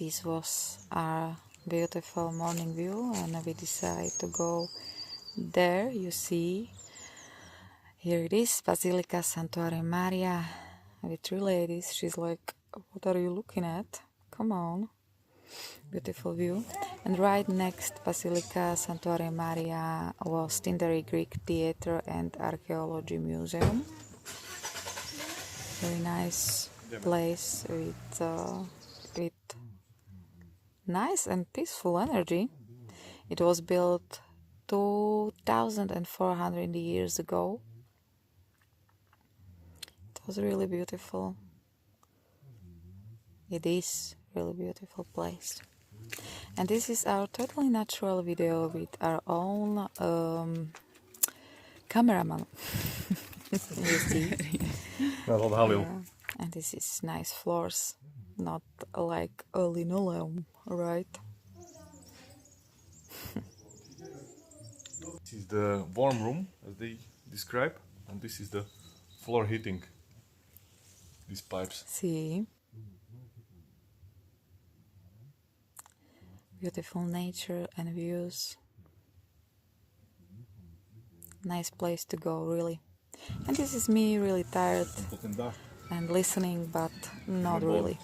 this was our beautiful morning view, and we decided to go there. You see, here it is, Basilica Santuario Maria with three ladies. She's like, what are you looking at? Come on. Beautiful view. And right next Basilica Santuario Maria was Tindari Greek Theatre and Archaeology Museum. Very nice place with nice and peaceful energy. It was built 2,400 years ago. It was really beautiful. It is really beautiful place. And this is our totally natural video with our own cameraman. You see? Yeah. And this is nice floors, not like a linoleum, right? This is the warm room, as they describe, and this is the floor heating. These pipes. See? Beautiful nature and views. Nice place to go, really. And this is me really tired and listening, but not really.